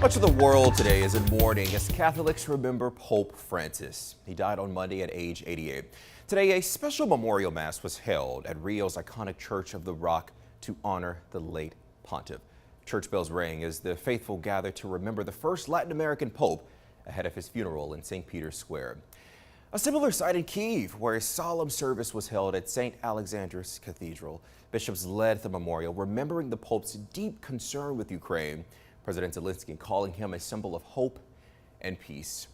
Much of the world today is in mourning as Catholics remember Pope Francis. He died on Monday at age 88. Today, a special memorial mass was held at Rio's iconic Church of the Rock to honor the late pontiff. Church bells rang as the faithful gathered to remember the first Latin American pope ahead of his funeral in St. Peter's Square. A similar sight in Kyiv, where a solemn service was held at St. Alexander's Cathedral. Bishops led the memorial, remembering the Pope's deep concern with Ukraine. President Zelensky calling him a symbol of hope and peace.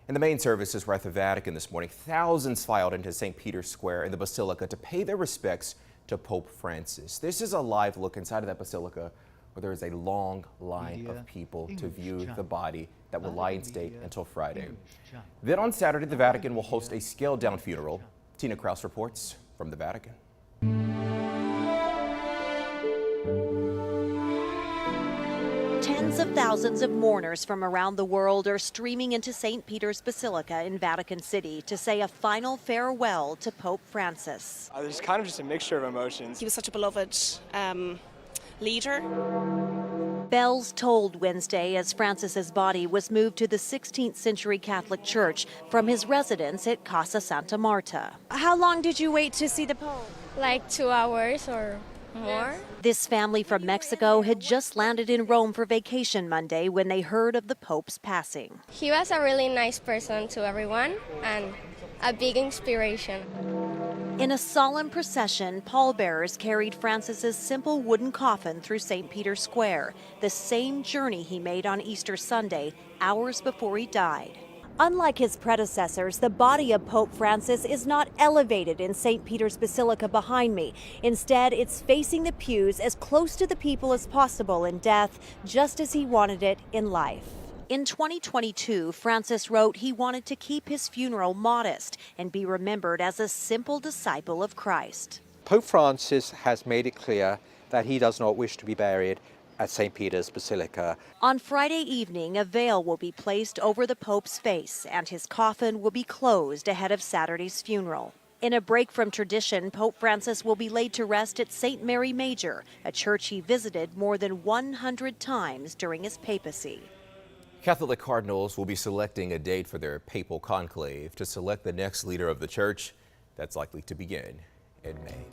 In the main services were at the Vatican this morning. Thousands filed into St. Peter's Square in the Basilica to pay their respects to Pope Francis. This is a live look inside of that Basilica, where there is a long line of people to view the body that will lie in state until Friday. Then on Saturday, the Vatican will host a scaled-down funeral. Tina Kraus reports from the Vatican. Tens of thousands of mourners from around the world are streaming into St. Peter's Basilica in Vatican City to say a final farewell to Pope Francis. There's kind of just a mixture of emotions. He was such a beloved leader. Bells tolled Wednesday as Francis's body was moved to the 16th century Catholic Church from his residence at Casa Santa Marta. How long did you wait to see the Pope? Like 2 hours or more. This family from Mexico had just landed in Rome for vacation Monday when they heard of the Pope's passing. He was a really nice person to everyone and a big inspiration. In a solemn procession, pallbearers carried Francis's simple wooden coffin through St. Peter's Square, the same journey he made on Easter Sunday, hours before he died. Unlike his predecessors, the body of Pope Francis is not elevated in St. Peter's Basilica behind me. Instead, it's facing the pews as close to the people as possible in death, just as he wanted it in life. In 2022, Francis wrote he wanted to keep his funeral modest and be remembered as a simple disciple of Christ. Pope Francis has made it clear that he does not wish to be buried at St. Peter's Basilica. On Friday evening, a veil will be placed over the Pope's face and his coffin will be closed ahead of Saturday's funeral. In a break from tradition, Pope Francis will be laid to rest at St. Mary Major, a church he visited more than 100 times during his papacy. Catholic cardinals will be selecting a date for their papal conclave to select the next leader of the church. That's likely to begin in May.